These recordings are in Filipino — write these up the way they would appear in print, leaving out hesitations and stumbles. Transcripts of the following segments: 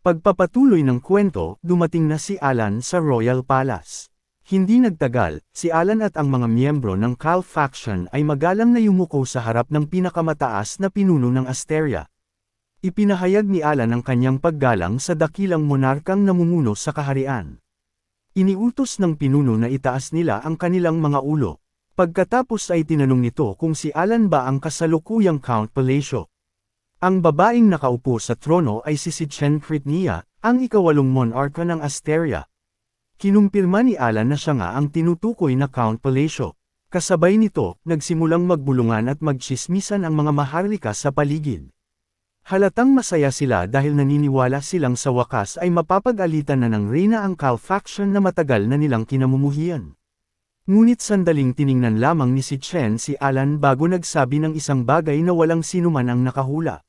Pagpapatuloy ng kwento, dumating na si Alan sa Royal Palace. Hindi nagtagal, si Alan at ang mga miyembro ng Cal faction ay magalang na yumuko sa harap ng pinakamataas na pinuno ng Asteria. Ipinahayag ni Alan ang kanyang paggalang sa dakilang monarkang namumuno sa kaharian. Iniutos ng pinuno na itaas nila ang kanilang mga ulo. Pagkatapos ay tinanong nito kung si Alan ba ang kasalukuyang Count Palacio. Ang babaeng nakaupo sa trono ay si Chen Critnia, ang ikawalong monarka ng Asteria. Kinumpirma ni Alan na siya nga ang tinutukoy na Count Palacio. Kasabay nito, nagsimulang magbulungan at magtsismisan ang mga maharlika sa paligid. Halatang masaya sila dahil naniniwala silang sa wakas ay mapapag-alitan na ng reyna ang Cal faction na matagal na nilang kinamumuhian. Ngunit sandaling tiningnan lamang ni Chen si Alan bago nagsabi ng isang bagay na walang sinuman ang nakahula.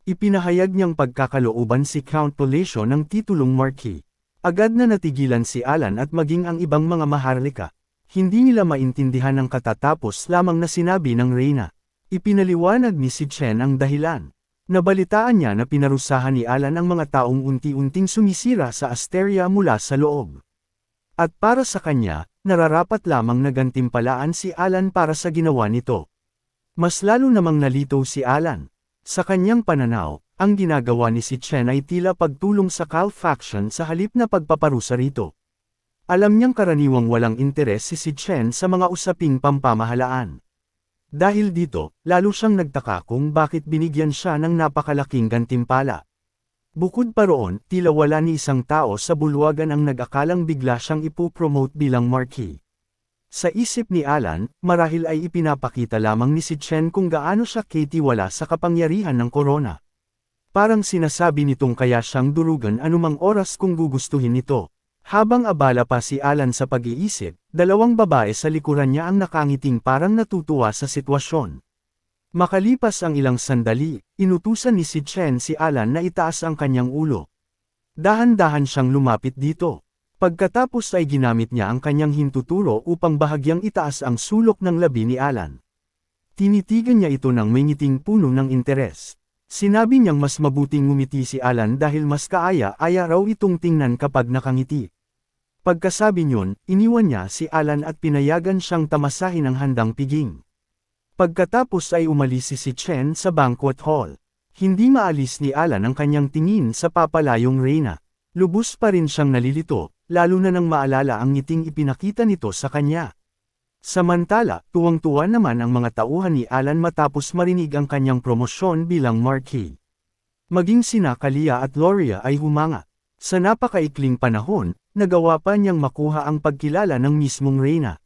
Ipinahayag niyang pagkakalooban si Count Palacio ng titulong Marquis. Agad na natigilan si Alan at maging ang ibang mga maharlika. Hindi nila maintindihan ang katatapos lamang na sinabi ng reyna. Ipinaliwanag ni Chen ang dahilan. Nabalitaan niya na pinarusahan ni Alan ang mga taong unti-unting sumisira sa Asteria mula sa loob. At para sa kanya, nararapat lamang na gantimpalaan si Alan para sa ginawa nito. Mas lalo namang nalito si Alan. Sa kanyang pananaw, ang ginagawa ni Chen ay tila pagtulong sa Cal faction sa halip na pagpaparusa rito. Alam niyang karaniwang walang interes si Chen sa mga usaping pampamahalaan. Dahil dito, lalo siyang nagtaka kung bakit binigyan siya ng napakalaking gantimpala. Bukod pa roon, tila wala ni isang tao sa bulwagan ang nag-akalang bigla siyang ipopromote bilang Marquis. Sa isip ni Alan, marahil ay ipinapakita lamang ni Chen kung gaano siya katiwala sa kapangyarihan ng korona. Parang sinasabi nitong kaya siyang durugan anumang oras kung gugustuhin nito. Habang abala pa si Alan sa pag-iisip, dalawang babae sa likuran niya ang nakangiting parang natutuwa sa sitwasyon. Makalipas ang ilang sandali, inutusan ni Chen si Alan na itaas ang kanyang ulo. Dahan-dahan siyang lumapit dito. Pagkatapos ay ginamit niya ang kanyang hintuturo upang bahagyang itaas ang sulok ng labi ni Alan. Tinitigan niya ito ng may ngiting puno ng interes. Sinabi niyang mas mabuting ngumiti si Alan dahil mas kaaya-aya raw itong tingnan kapag nakangiti. Pagkasabi niyon, iniwan niya si Alan at pinayagan siyang tamasahin ang handang piging. Pagkatapos ay umalis si Chen sa banquet hall. Hindi maalis ni Alan ang kanyang tingin sa papalayong reyna. Lubos pa rin siyang nalilito, lalo na nang maalala ang ngiting ipinakita nito sa kanya. Samantala, tuwang-tuwa naman ang mga tauhan ni Alan matapos marinig ang kanyang promosyon bilang Marquis. Maging sina Kalia at Loria ay humanga. Sa napakaikling panahon, nagawa pa niyang makuha ang pagkilala ng mismong reyna.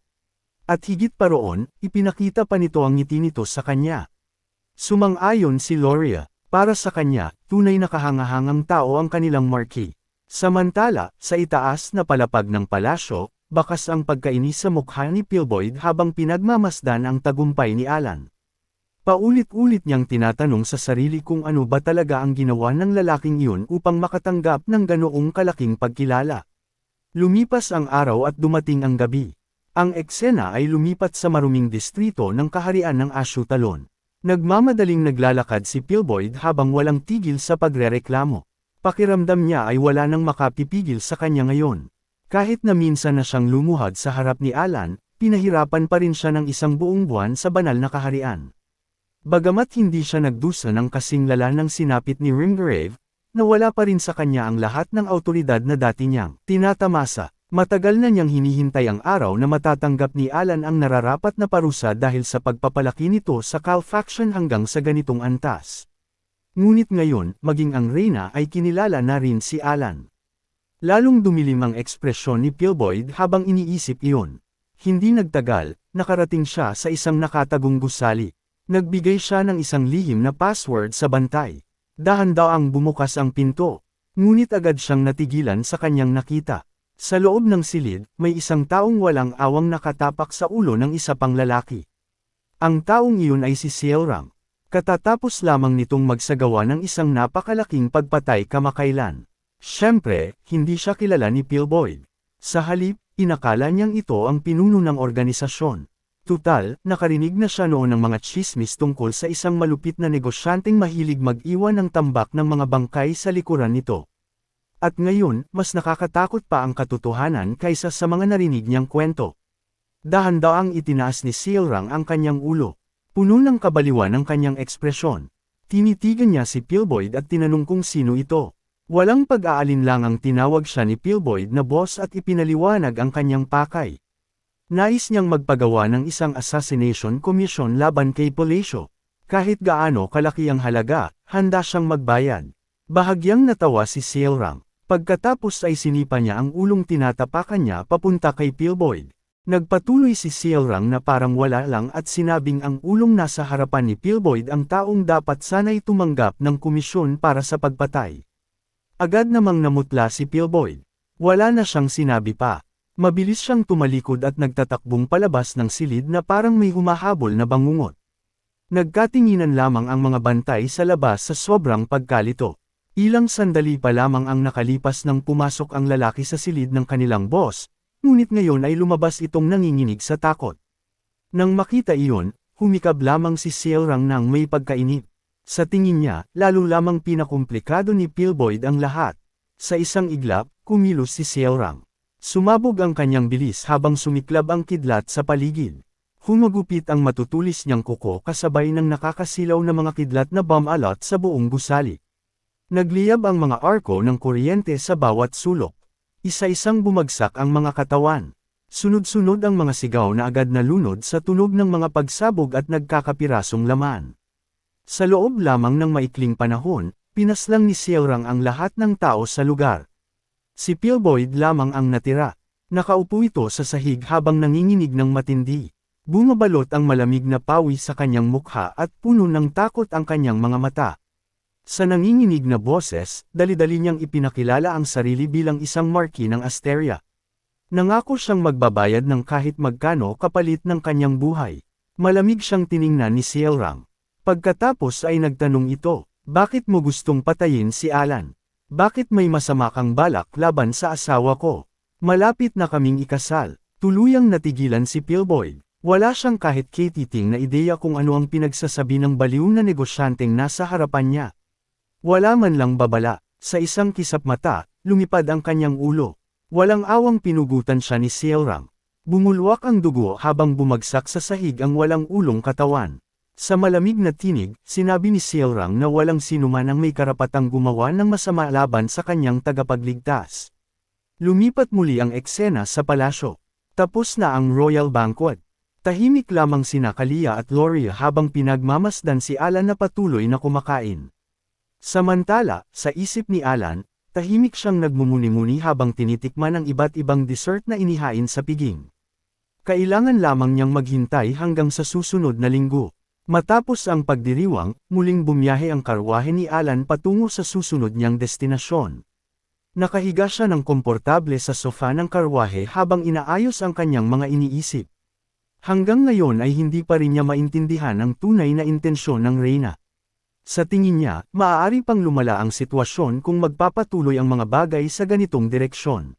At higit pa roon, ipinakita pa nito ang ngiti nito sa kanya. Sumang-ayon si Loria, para sa kanya, tunay na kahangahangang tao ang kanilang Marquis. Samantala, sa itaas na palapag ng palasyo, bakas ang pagkainis sa mukha ni Pilboyd habang pinagmamasdan ang tagumpay ni Alan. Paulit-ulit niyang tinatanong sa sarili kung ano ba talaga ang ginawa ng lalaking iyon upang makatanggap ng ganoong kalaking pagkilala. Lumipas ang araw at dumating ang gabi. Ang eksena ay lumipat sa maruming distrito ng kaharian ng Ashutalon. Nagmamadaling naglalakad si Pilboyd habang walang tigil sa pagrereklamo. Pakiramdam niya ay wala nang makapipigil sa kanya ngayon. Kahit na minsan na siyang lumuhad sa harap ni Alan, pinahirapan pa rin siya ng isang buong buwan sa banal na kaharian. Bagamat hindi siya nagdusa ng kasing lala ng sinapit ni Ringgrave, nawala pa rin sa kanya ang lahat ng awtoridad na dati niyang tinatamasa. Matagal na niyang hinihintay ang araw na matatanggap ni Alan ang nararapat na parusa dahil sa pagpapalaki nito sa Cal faction hanggang sa ganitong antas. Ngunit ngayon, maging ang reyna ay kinilala na rin si Alan. Lalong dumilim ang ekspresyon ni Pilboyd habang iniisip iyon. Hindi nagtagal, nakarating siya sa isang nakatagong gusali. Nagbigay siya ng isang lihim na password sa bantay. Dahan-daang bumukas ang pinto. Ngunit agad siyang natigilan sa kanyang nakita. Sa loob ng silid, may isang taong walang awang nakatapak sa ulo ng isa pang lalaki. Ang taong iyon ay si Seorang. Katatapos lamang nitong magsagawa ng isang napakalaking pagpatay kamakailan. Siyempre, hindi siya kilala ni Pilboyd. Sa halip, inakala niyang ito ang pinuno ng organisasyon. Tutal, nakarinig na siya noon ng mga tsismis tungkol sa isang malupit na negosyanteng mahilig mag-iwan ng tambak ng mga bangkay sa likuran nito. At ngayon, mas nakakatakot pa ang katotohanan kaysa sa mga narinig niyang kwento. Dahan-daang itinaas ni Sealrang ang kanyang ulo. Puno ng kabaliwan ang kanyang ekspresyon. Tinitigan niya si Pillboyd at tinanong kung sino ito. Walang pag-aalinlangang tinawag siya ni Pillboyd na boss at ipinaliwanag ang kanyang pakay. Nais niyang magpagawa ng isang assassination commission laban kay Palacio. Kahit gaano kalaki ang halaga, handa siyang magbayad. Bahagyang natawa si Sealrang. Pagkatapos ay sinipa niya ang ulong tinatapakan niya papunta kay Pillboyd. Nagpatuloy si Sealrang na parang wala lang at sinabing ang ulong nasa harapan ni Pillboyd ang taong dapat sana'y tumanggap ng komisyon para sa pagpatay. Agad namang namutla si Pillboyd. Wala na siyang sinabi pa. Mabilis siyang tumalikod at nagtatakbong palabas ng silid na parang may humahabol na bangungot. Nagkatinginan lamang ang mga bantay sa labas sa sobrang pagkalito. Ilang sandali pa lamang ang nakalipas nang pumasok ang lalaki sa silid ng kanilang boss, ngunit ngayon ay lumabas itong nanginginig sa takot. Nang makita iyon, humikab lamang si Sealrang nang may pagkainip. Sa tingin niya, lalo lamang pinakomplikado ni Pillboyd ang lahat. Sa isang iglap, kumilos si Sealrang. Sumabog ang kanyang bilis habang sumiklab ang kidlat sa paligid. Humagupit ang matutulis niyang kuko kasabay ng nakakasilaw na mga kidlat na bomb-alot sa buong gusali. Nagliyab ang mga arko ng kuryente sa bawat sulok. Isa-isang bumagsak ang mga katawan. Sunod-sunod ang mga sigaw na agad nalunod sa tunog ng mga pagsabog at nagkakapirasong laman. Sa loob lamang ng maikling panahon, pinaslang ni Sealrang ang lahat ng tao sa lugar. Si Pillboyd lamang ang natira. Nakaupo ito sa sahig habang nanginginig ng matindi. Bumabalot ang malamig na pawis sa kanyang mukha at puno ng takot ang kanyang mga mata. Sa nanginginig na boses, dali-dali niyang ipinakilala ang sarili bilang isang marki ng Asteria. Nangako siyang magbabayad ng kahit magkano kapalit ng kanyang buhay. Malamig siyang tiningnan ni Sealrang. Pagkatapos ay nagtanong ito, bakit mo gustong patayin si Alan? Bakit may masama kang balak laban sa asawa ko? Malapit na kaming ikasal. Tuluyang natigilan si Pillboyd. Wala siyang kahit katiting na ideya kung ano ang pinagsasabi ng baliw na negosyanteng nasa harapan niya. Wala man lang babala. Sa isang kisap mata, lumipad ang kanyang ulo. Walang awang pinugutan siya ni Sealrang. Bumulwak ang dugo habang bumagsak sa sahig ang walang ulong katawan. Sa malamig na tinig, sinabi ni Sealrang na walang sinuman ang may karapatang gumawa ng masama laban sa kanyang tagapagligtas. Lumipat muli ang eksena sa palasyo. Tapos na ang royal banquet. Tahimik lamang sina Kalia at Loria habang pinagmamasdan si Alan na patuloy na kumakain. Samantala, sa isip ni Alan, tahimik siyang nagmumuni-muni habang tinitikman ang iba't ibang dessert na inihain sa piging. Kailangan lamang niyang maghintay hanggang sa susunod na linggo. Matapos ang pagdiriwang, muling bumiyahe ang karwahe ni Alan patungo sa susunod niyang destinasyon. Nakahiga siya ng komportable sa sofa ng karwahe habang inaayos ang kanyang mga iniisip. Hanggang ngayon ay hindi pa rin niya maintindihan ang tunay na intensyon ng Reyna. Sa tingin niya, maaari pang lumala ang sitwasyon kung magpapatuloy ang mga bagay sa ganitong direksyon.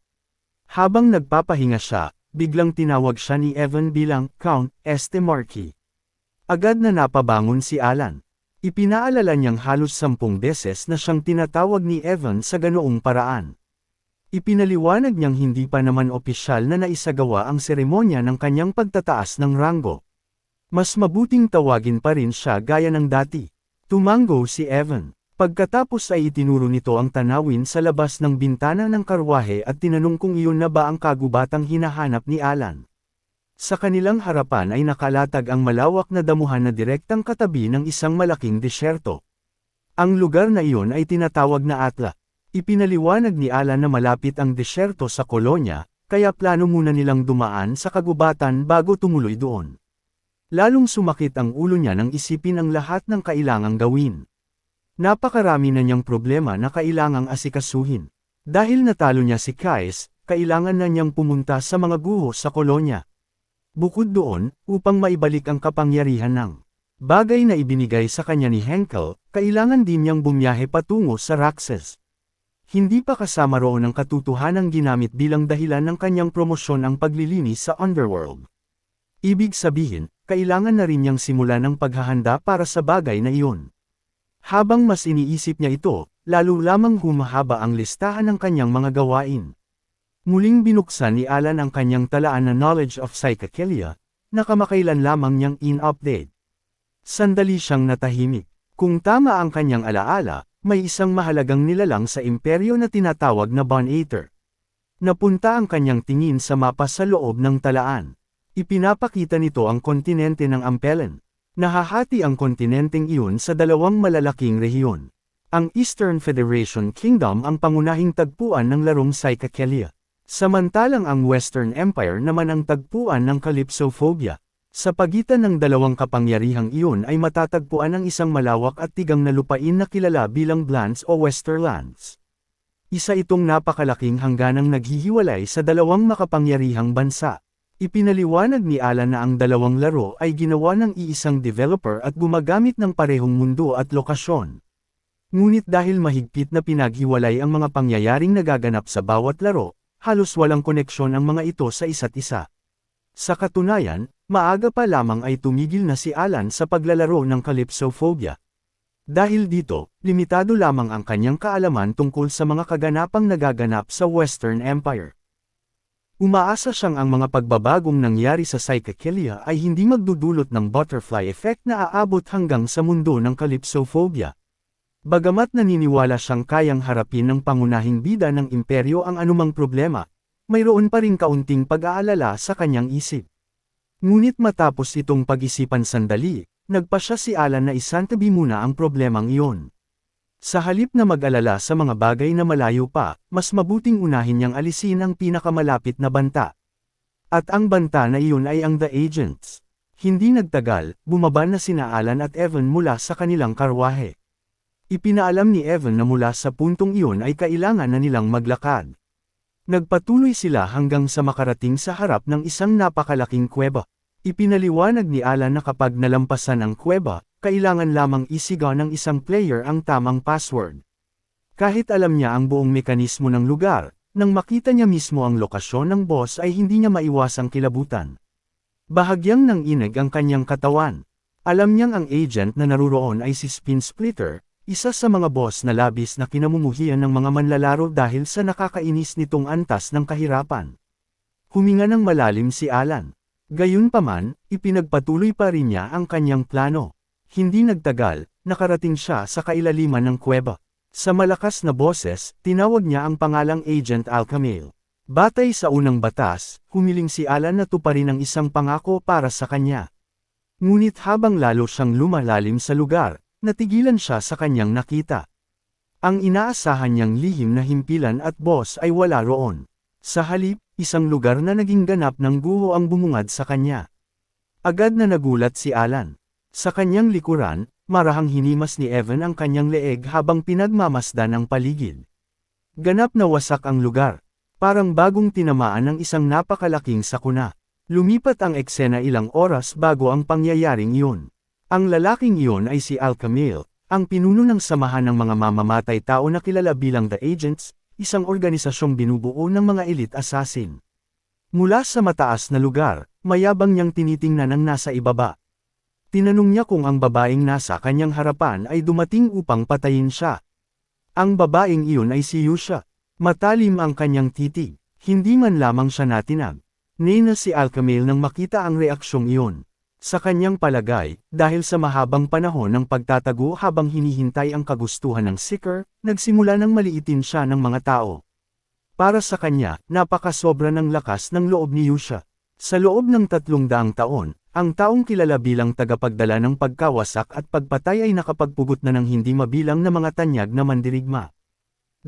Habang nagpapahinga siya, biglang tinawag siya ni Evan bilang Count Este Marquis. Agad na napabangon si Alan. Ipinaalala niyang halos 10 beses na siyang tinatawag ni Evan sa ganoong paraan. Ipinaliwanag niyang hindi pa naman opisyal na naisagawa ang seremonya ng kanyang pagtataas ng ranggo. Mas mabuting tawagin pa rin siya gaya ng dati. Tumango si Evan. Pagkatapos ay itinuro nito ang tanawin sa labas ng bintana ng karwahe at tinanong kung iyon na ba ang kagubatang hinahanap ni Alan. Sa kanilang harapan ay nakalatag ang malawak na damuhan na direktang katabi ng isang malaking desyerto. Ang lugar na iyon ay tinatawag na Atla. Ipinaliwanag ni Alan na malapit ang desyerto sa kolonya, kaya plano muna nilang dumaan sa kagubatan bago tumuloy doon. Lalong sumakit ang ulo niya nang isipin ang lahat ng kailangang gawin. Napakarami na niyang problema na kailangang asikasuhin. Dahil natalo niya si Kais, kailangan na niyang pumunta sa mga guho sa kolonya. Bukod doon, upang maibalik ang kapangyarihan ng bagay na ibinigay sa kanya ni Henkel, kailangan din niyang bumiyahe patungo sa Raxes. Hindi pa kasama roon ang katotohanang ginamit bilang dahilan ng kanyang promosyon ang paglilinis sa Underworld. Ibig sabihin, kailangan na rin niyang simulan ang paghahanda para sa bagay na iyon. Habang mas iniisip niya ito, lalo lamang humahaba ang listahan ng kanyang mga gawain. Muling binuksan ni Alan ang kanyang talaan na Knowledge of Psychedelia, na kamakailan lamang niyang in-update. Sandali siyang natahimik. Kung tama ang kanyang alaala, may isang mahalagang nilalang sa imperyo na tinatawag na Bone Eater. Napunta ang kanyang tingin sa mapa sa loob ng talaan. Ipinapakita nito ang kontinente ng Ampelen. Nahahati ang kontinenteng iyon sa dalawang malalaking rehiyon. Ang Eastern Federation Kingdom ang pangunahing tagpuan ng larong Psychedelia. Samantalang ang Western Empire naman ang tagpuan ng Calypsophobia. Sa pagitan ng dalawang kapangyarihang iyon ay matatagpuan ang isang malawak at tigang na lupain na kilala bilang Blans o Westerlands. Isa itong napakalaking hangganang naghihiwalay sa dalawang makapangyarihang bansa. Ipinaliwanag ni Alan na ang dalawang laro ay ginawa ng iisang developer at gumagamit ng parehong mundo at lokasyon. Ngunit dahil mahigpit na pinaghiwalay ang mga pangyayaring nagaganap sa bawat laro, halos walang koneksyon ang mga ito sa isa't isa. Sa katunayan, maaga pa lamang ay tumigil na si Alan sa paglalaro ng Calypsophobia. Dahil dito, limitado lamang ang kanyang kaalaman tungkol sa mga kaganapang nagaganap sa Western Empire. Umaasa siyang ang mga pagbabagong nangyari sa Psychedelia ay hindi magdudulot ng butterfly effect na aabot hanggang sa mundo ng Calypsophobia. Bagamat naniniwala siyang kayang harapin ng pangunahing bida ng imperyo ang anumang problema, mayroon pa ring kaunting pag-aalala sa kanyang isip. Ngunit matapos itong pag-isipan sandali, nagpasya si Alan na isantabi muna ang problemang iyon. Sa halip na mag-alala sa mga bagay na malayo pa, mas mabuting unahin niyang alisin ang pinakamalapit na banta. At ang banta na iyon ay ang The Agents. Hindi nagtagal, bumaba na sina Alan at Evan mula sa kanilang karwahe. Ipinaalam ni Evan na mula sa puntong iyon ay kailangan na nilang maglakad. Nagpatuloy sila hanggang sa makarating sa harap ng isang napakalaking kuweba. Ipinaliwanag ni Alan na kapag nalampasan ang kuweba, kailangan lamang isigaw ng isang player ang tamang password. Kahit alam niya ang buong mekanismo ng lugar, nang makita niya mismo ang lokasyon ng boss ay hindi niya maiwasang kilabutan. Bahagyang nanginig ang kanyang katawan. Alam niyang ang agent na naruroon ay si Spin Splitter, isa sa mga boss na labis na kinamumuhian ng mga manlalaro dahil sa nakakainis nitong antas ng kahirapan. Huminga ng malalim si Alan. Gayunpaman, ipinagpatuloy pa rin niya ang kanyang plano. Hindi nagtagal, nakarating siya sa kailaliman ng kuweba. Sa malakas na boses, tinawag niya ang pangalang Agent Alcamil. Batay sa unang batas, humiling si Alan na tuparin ang isang pangako para sa kanya. Ngunit habang lalo siyang lumalalim sa lugar, natigilan siya sa kanyang nakita. Ang inaasahan niyang lihim na himpilan at boss ay wala roon. Sa halip, isang lugar na naging ganap ng guho ang bumungad sa kanya. Agad na nagulat si Alan. Sa kanyang likuran, marahang hinimas ni Evan ang kanyang leeg habang pinagmamasdan ang paligid. Ganap na wasak ang lugar. Parang bagong tinamaan ng isang napakalaking sakuna. Lumipat ang eksena ilang oras bago ang pangyayaring iyon. Ang lalaking iyon ay si Alcamil, ang pinuno ng samahan ng mga mamamatay tao na kilala bilang The Agents, isang organisasyong binubuo ng mga elite assassin. Mula sa mataas na lugar, mayabang niyang tinitingnan ang nasa ibaba. Tinanong niya kung ang babaeng nasa kanyang harapan ay dumating upang patayin siya. Ang babaeng iyon ay si Yusha. Matalim ang kanyang titig. Hindi man lamang siya natinag. Nina si Alcamil nang makita ang reaksyong iyon. Sa kanyang palagay, dahil sa mahabang panahon ng pagtatago habang hinihintay ang kagustuhan ng Seeker, nagsimula ng maliitin siya ng mga tao. Para sa kanya, napakasobra ng lakas ng loob ni Yusha. Sa loob ng 300 taon, ang taong kilala bilang tagapagdala ng pagkawasak at pagpatay ay nakapagpugot na ng hindi mabilang na mga tanyag na mandirigma.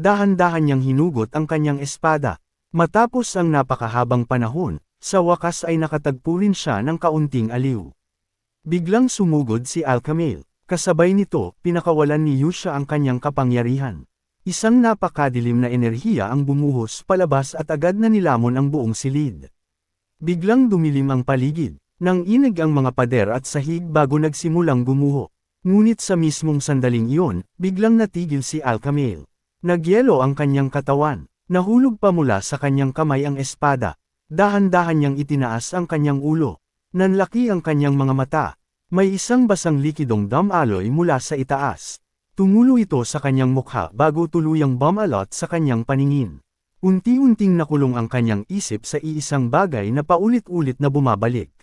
Dahan-dahan niyang hinugot ang kanyang espada. Matapos ang napakahabang panahon, sa wakas ay nakatagpo rin siya ng kaunting aliw. Biglang sumugod si Alcamil. Kasabay nito, pinakawalan ni Yusha ang kanyang kapangyarihan. Isang napakadilim na enerhiya ang bumuhos palabas at agad na nilamon ang buong silid. Biglang dumilim ang paligid. Nang inig ang mga pader at sahig bago nagsimulang gumuho. Ngunit sa mismong sandaling iyon, biglang natigil si Alcamil. Nagyelo ang kanyang katawan. Nahulog pa mula sa kanyang kamay ang espada. Dahan-dahan niyang itinaas ang kanyang ulo. Nanlaki ang kanyang mga mata. May isang basang likidong damaloy mula sa itaas. Tumulo ito sa kanyang mukha bago tuluyang bumalot sa kanyang paningin. Unti-unting nakulong ang kanyang isip sa iisang bagay na paulit-ulit na bumabalik.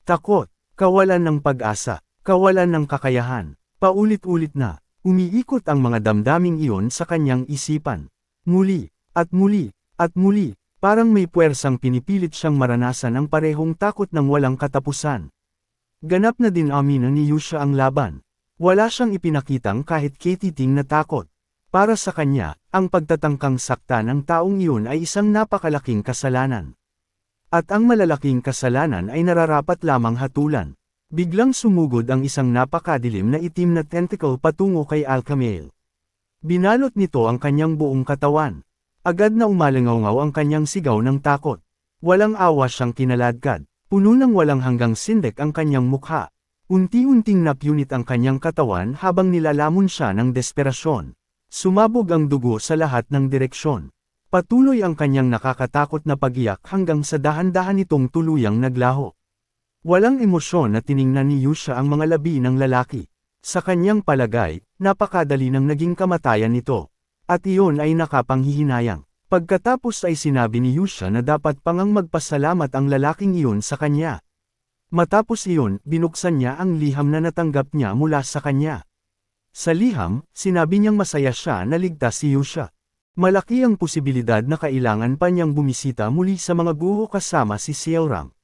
Takot, kawalan ng pag-asa, kawalan ng kakayahan, paulit-ulit na, umiikot ang mga damdaming iyon sa kanyang isipan. Muli, at muli, at muli, parang may puwersang pinipilit siyang maranasan ang parehong takot ng walang katapusan. Ganap na din amina ni Yusha ang laban. Wala siyang ipinakitang kahit katiting na takot. Para sa kanya, ang pagtatangkang sakta ng taong iyon ay isang napakalaking kasalanan. At ang malalaking kasalanan ay nararapat lamang hatulan. Biglang sumugod ang isang napakadilim na itim na tentacle patungo kay Alcamael. Binalot nito ang kanyang buong katawan. Agad na umalangaw ang kanyang sigaw ng takot. Walang awa siyang kinaladkad. Puno ng walang hanggang sindek ang kanyang mukha. Unti-unting napunit ang kanyang katawan habang nilalamon siya ng desperasyon. Sumabog ang dugo sa lahat ng direksyon. Patuloy ang kanyang nakakatakot na pag-iyak hanggang sa dahan-dahan itong tuluyang naglaho. Walang emosyon na tiningnan ni Yusha ang mga labi ng lalaki. Sa kanyang palagay, napakadali ng naging kamatayan nito. At iyon ay nakapanghihinayang. Pagkatapos ay sinabi ni Yusha na dapat pangang magpasalamat ang lalaking iyon sa kanya. Matapos iyon, binuksan niya ang liham na natanggap niya mula sa kanya. Sa liham, sinabi niyang masaya siya na ligtas si Yusha. Malaki ang posibilidad na kailangan pa niyang bumisita muli sa mga guho kasama si Seorang.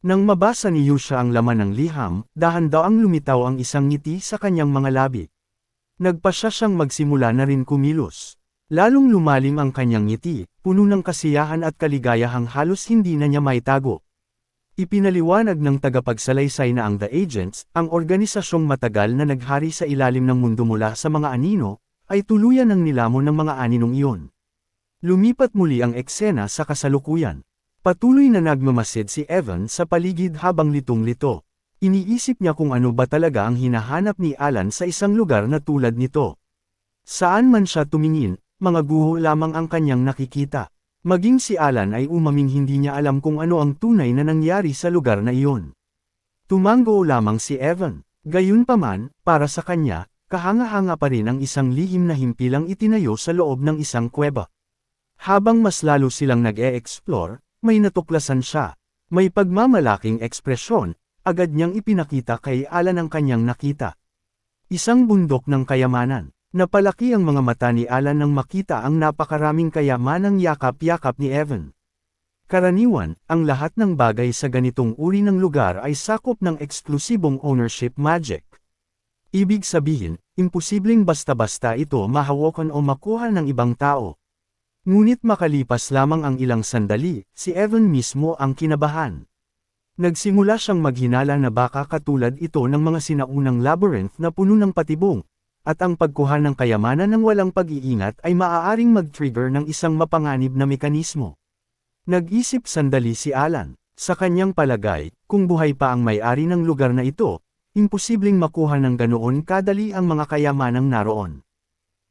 Nang mabasa ni Yusha ang laman ng liham, dahan-daang lumitaw ang isang ngiti sa kanyang mga labi. Nagpasya siyang magsimula na rin kumilos. Lalong lumalim ang kanyang ngiti, puno ng kasiyahan at kaligayahang halos hindi na niya maitago. Ipinaliwanag ng tagapagsalaysay na ang The Agents, ang organisasyong matagal na naghari sa ilalim ng mundo mula sa mga anino, ay tuluyan ng nilamon ng mga aninong iyon. Lumipat muli ang eksena sa kasalukuyan. Patuloy na nagmamasid si Evan sa paligid habang litong-lito. Iniisip niya kung ano ba talaga ang hinahanap ni Alan sa isang lugar na tulad nito. Saan man siya tumingin, mga guho lamang ang kanyang nakikita. Maging si Alan ay umaming hindi niya alam kung ano ang tunay na nangyari sa lugar na iyon. Tumango lamang si Evan. Gayunpaman, para sa kanya, kahanga-hanga pa rin ang isang lihim na himpilang itinayo sa loob ng isang kuweba. Habang mas lalo silang nag-e-explore, may natuklasan siya. May pagmamalaking ekspresyon, agad niyang ipinakita kay Alan ang kanyang nakita. Isang bundok ng kayamanan. Napalaki ang mga mata ni Alan nang makita ang napakaraming kayamanang yakap-yakap ni Evan. Karaniwan, ang lahat ng bagay sa ganitong uri ng lugar ay sakop ng eksklusibong ownership magic. Ibig sabihin, imposibleng basta-basta ito mahawakan o makuha ng ibang tao. Ngunit makalipas lamang ang ilang sandali, si Evan mismo ang kinabahan. Nagsimula siyang maghinala na baka katulad ito ng mga sinaunang labyrinth na puno ng patibong, at ang pagkuha ng kayamanan ng walang pag-iingat ay maaaring mag-trigger ng isang mapanganib na mekanismo. Nag-isip sandali si Alan. Sa kanyang palagay, kung buhay pa ang may-ari ng lugar na ito, imposibleng makuha ng ganoon kadali ang mga kayamanang naroon.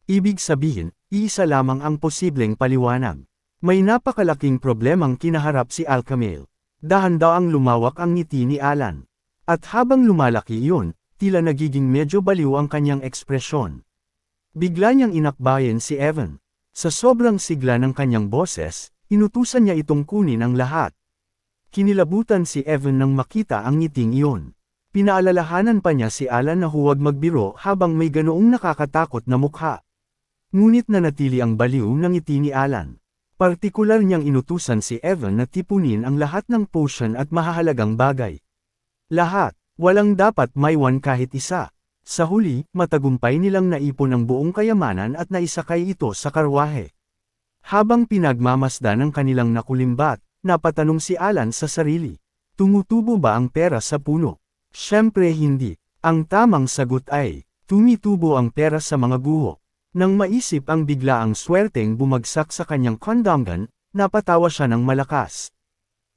Ibig sabihin, iisa lamang ang posibleng paliwanag. May napakalaking problemang kinaharap si Alcamael. Dahan-daang lumawak ang ngiti ni Alan. At habang lumalaki iyon, tila nagiging medyo baliw ang kanyang ekspresyon. Bigla niyang inakbayan si Evan. Sa sobrang sigla ng kanyang boses, inutusan niya itong kunin ang lahat. Kinilabutan si Evan nang makita ang ngiting iyon. Pinaalalahanan pa niya si Alan na huwag magbiro habang may ganoong nakakatakot na mukha. Ngunit nanatili ang baliw ng ngiti ni Alan. Partikular niyang inutusan si Evan na tipunin ang lahat ng potion at mahahalagang bagay. Lahat. Walang dapat maiwan kahit isa. Sa huli, matagumpay nilang naipon ang buong kayamanan at naisakay ito sa karwahe. Habang pinagmamasdan ng kanilang nakulimbat, napatanong si Alan sa sarili. Tumutubo ba ang pera sa puno? Siyempre hindi. Ang tamang sagot ay, tumitubo ang pera sa mga guho. Nang maisip ang biglaang swerteng bumagsak sa kanyang kondangan, napatawa siya ng malakas.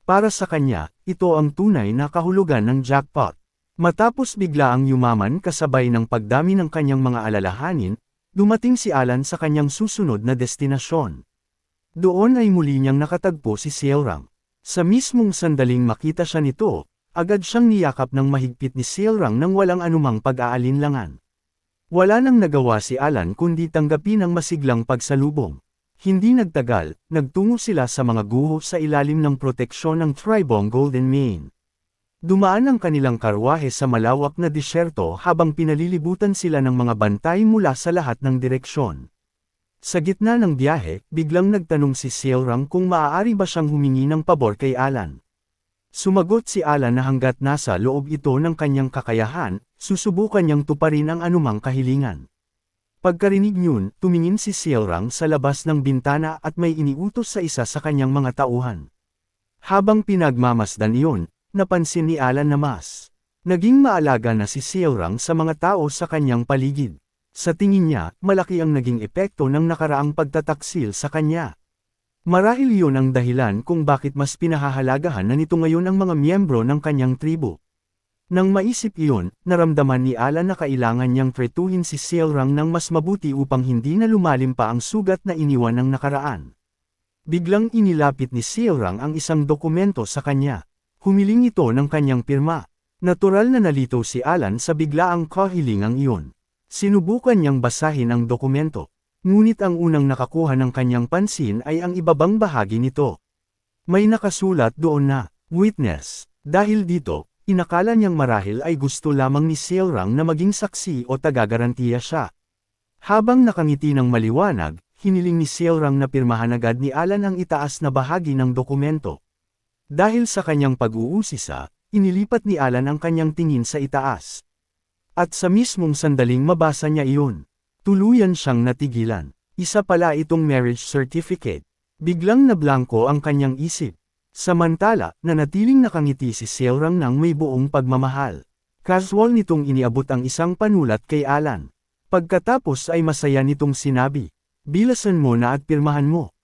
Para sa kanya, ito ang tunay na kahulugan ng jackpot. Matapos biglaang yumaman kasabay ng pagdami ng kanyang mga alalahanin, dumating si Alan sa kanyang susunod na destinasyon. Doon ay muli niyang nakatagpo si Seorang. Sa mismong sandaling makita siya nito, agad siyang niyakap ng mahigpit ni Seorang nang walang anumang pag-aalinlangan. Wala nang nagawa si Alan kundi tanggapin ang masiglang pagsalubong. Hindi nagtagal, nagtungo sila sa mga guho sa ilalim ng proteksyon ng Tribong Golden Mane. Dumaan ang kanilang karwahe sa malawak na disyerto habang pinalilibutan sila ng mga bantay mula sa lahat ng direksyon. Sa gitna ng biyahe, biglang nagtanong si Seorang kung maaari ba siyang humingi ng pabor kay Alan. Sumagot si Alan na hanggat nasa loob ito ng kanyang kakayahan, susubukan niyang tuparin ang anumang kahilingan. Pagkarinig niyon, tumingin si Seorang sa labas ng bintana at may iniutos sa isa sa kanyang mga tauhan. Habang pinagmamasdan iyon, napansin ni Alan na mas naging maalaga na si Seorang sa mga tao sa kanyang paligid. Sa tingin niya, malaki ang naging epekto ng nakaraang pagtataksil sa kanya. Marahil iyon ang dahilan kung bakit mas pinahahalagahan na nito ngayon ang mga miyembro ng kanyang tribo. Nang maisip iyon, naramdaman ni Alan na kailangan niyang tretuhin si Seorang ng mas mabuti upang hindi na lumalim pa ang sugat na iniwan ng nakaraan. Biglang inilapit ni Seorang ang isang dokumento sa kanya. Humiling ito ng kanyang pirma. Natural na nalito si Alan sa biglaang kahilingang iyon. Sinubukan niyang basahin ang dokumento. Ngunit ang unang nakakuha ng kanyang pansin ay ang ibabang bahagi nito. May nakasulat doon na, "Witness." Dahil dito, inakala niyang marahil ay gusto lamang ni Seorang na maging saksi o taga-garantiya siya. Habang nakangiti ng maliwanag, hiniling ni Seorang na pirmahan agad ni Alan ang itaas na bahagi ng dokumento. Dahil sa kanyang pag-uusisa, inilipat ni Alan ang kanyang tingin sa itaas. At sa mismong sandaling mabasa niya iyon. Tuluyan siyang natigilan. Isa pala itong marriage certificate. Biglang nablangko ang kanyang isip. Samantala, nanatiling nakangiti si Seorang nang may buong pagmamahal. Casual nitong iniabot ang isang panulat kay Alan. Pagkatapos ay masaya nitong sinabi, "Bilasan mo na at pirmahan mo."